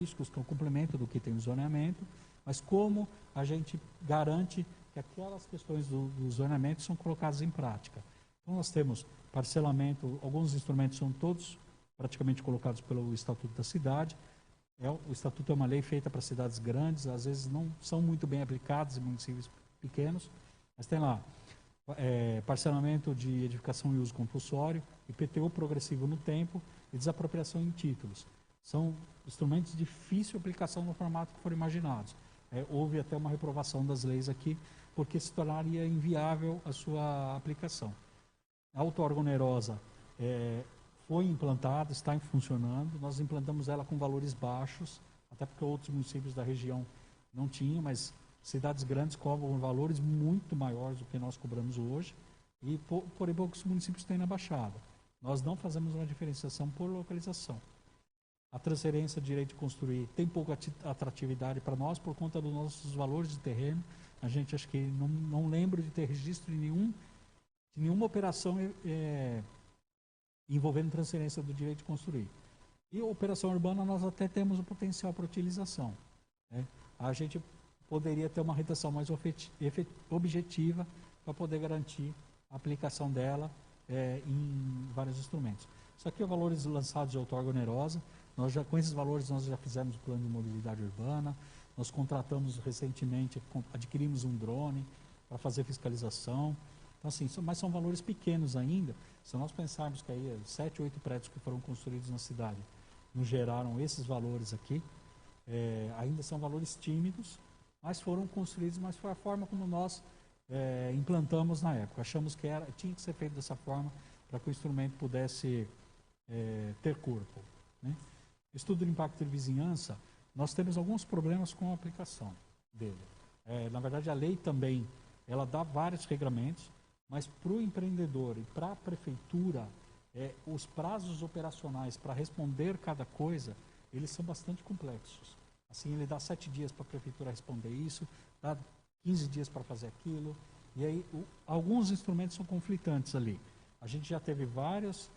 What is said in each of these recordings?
que é o complemento do que tem no zoneamento, mas como a gente garante que aquelas questões do zoneamento são colocadas em prática. Então, nós temos parcelamento, alguns instrumentos são todos praticamente colocados pelo Estatuto da Cidade. O Estatuto é uma lei feita para cidades grandes, às vezes não são muito bem aplicados em municípios pequenos, mas tem lá parcelamento de edificação e uso compulsório, IPTU progressivo no tempo e desapropriação em títulos. São instrumentos de difícil aplicação no formato que foram imaginados. Houve até uma reprovação das leis aqui, porque se tornaria inviável a sua aplicação. A outorga onerosa foi implantada, está funcionando. Nós implantamos ela com valores baixos, até porque outros municípios da região não tinham, mas cidades grandes cobram valores muito maiores do que nós cobramos hoje, e porém poucos municípios têm na Baixada. Nós não fazemos uma diferenciação por localização. A transferência de direito de construir tem pouca atratividade para nós por conta dos nossos valores de terreno. A gente acho que não lembro de ter registro de nenhuma operação envolvendo transferência do direito de construir. E a operação urbana nós até temos o potencial para utilização. A gente poderia ter uma redação mais objetiva para poder garantir a aplicação dela em vários instrumentos. Isso aqui é valores lançados de outorga onerosa. Com esses valores nós já fizemos o plano de mobilidade urbana, nós contratamos recentemente, adquirimos um drone para fazer fiscalização. Então, assim, mas são valores pequenos ainda. Se nós pensarmos que aí 7, 8 prédios que foram construídos na cidade nos geraram esses valores aqui, ainda são valores tímidos, mas foram construídos, mas foi a forma como nós implantamos na época. Achamos que tinha que ser feito dessa forma para que o instrumento pudesse ter corpo, né? Estudo de impacto de vizinhança, nós temos alguns problemas com a aplicação dele. Na verdade, a lei também, ela dá vários regramentos, mas para o empreendedor e para a prefeitura, os prazos operacionais para responder cada coisa, eles são bastante complexos. Assim, ele dá 7 dias para a prefeitura responder isso, dá 15 dias para fazer aquilo, e aí alguns instrumentos são conflitantes ali. A gente já teve várias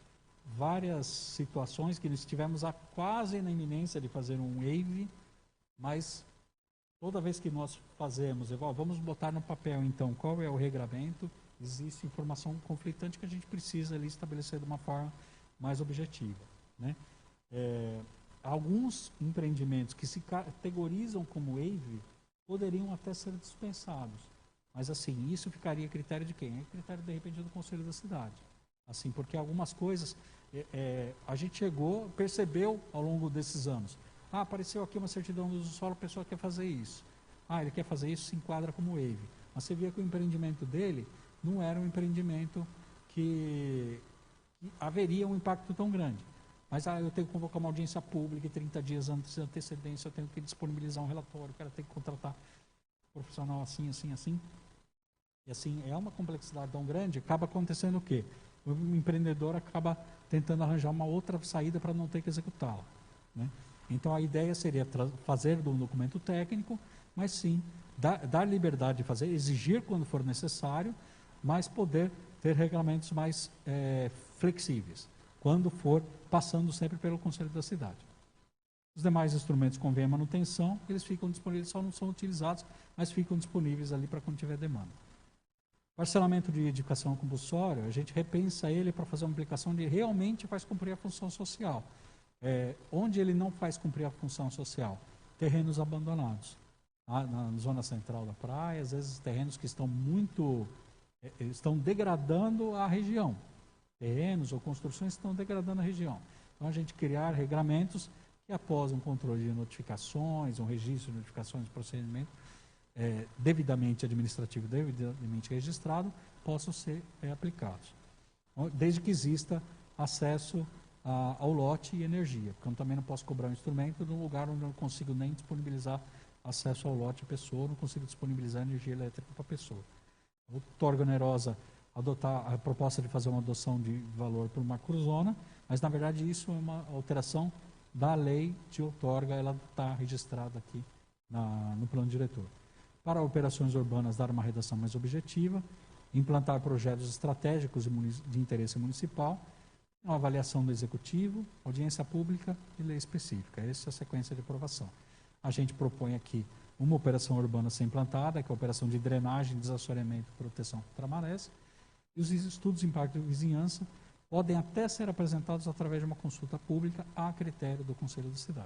situações que nós estivemos quase na iminência de fazer um waive, mas toda vez que nós fazemos, vamos botar no papel então qual é o regramento, existe informação conflitante que a gente precisa ali estabelecer de uma forma mais objetiva, né? Alguns empreendimentos que se categorizam como waive poderiam até ser dispensados, mas assim, isso ficaria a critério de quem? Critério de repente do Conselho da Cidade. Assim, porque algumas coisas a gente percebeu ao longo desses anos. Apareceu aqui uma certidão do uso do solo, a pessoa quer fazer isso. Ele quer fazer isso, se enquadra como waive. Mas você via que o empreendimento dele não era um empreendimento que haveria um impacto tão grande. Mas eu tenho que convocar uma audiência pública e 30 dias antes de antecedência eu tenho que disponibilizar um relatório, o cara tem que contratar um profissional assim, assim, assim. E assim, é uma complexidade tão grande, acaba acontecendo o quê? O empreendedor acaba tentando arranjar uma outra saída para não ter que executá-la, né? Então, a ideia seria fazer do documento técnico, mas sim, dar liberdade de fazer, exigir quando for necessário, mas poder ter regulamentos mais flexíveis, quando for passando sempre pelo Conselho da Cidade. Os demais instrumentos com a manutenção, eles ficam disponíveis, só não são utilizados, mas ficam disponíveis ali para quando tiver demanda. Parcelamento de edificação compulsória, a gente repensa ele para fazer uma aplicação onde realmente faz cumprir a função social. Onde ele não faz cumprir a função social? Terrenos abandonados. Na zona central da praia, às vezes terrenos que estão estão degradando a região. Terrenos ou construções estão degradando a região. Então, a gente criar regramentos que, após um controle de notificações, um registro de notificações de procedimento, devidamente administrativo, devidamente registrado, possam ser aplicados. Desde que exista acesso ao lote e energia, porque eu também não posso cobrar um instrumento num lugar onde eu não consigo nem disponibilizar acesso ao lote à pessoa, não consigo disponibilizar energia elétrica para a pessoa. A outorga onerosa adotar a proposta de fazer uma adoção de valor por macrozona, mas na verdade isso é uma alteração da lei de outorga, ela está registrada aqui no plano diretor. Para operações urbanas, dar uma redação mais objetiva, implantar projetos estratégicos de interesse municipal uma avaliação do executivo, audiência pública e lei específica. Essa é a sequência de aprovação. A gente propõe aqui uma operação urbana a ser implantada, que é a operação de drenagem, desassoreamento e proteção contra marés. E os estudos de impacto de vizinhança podem até ser apresentados através de uma consulta pública a critério do Conselho da Cidade.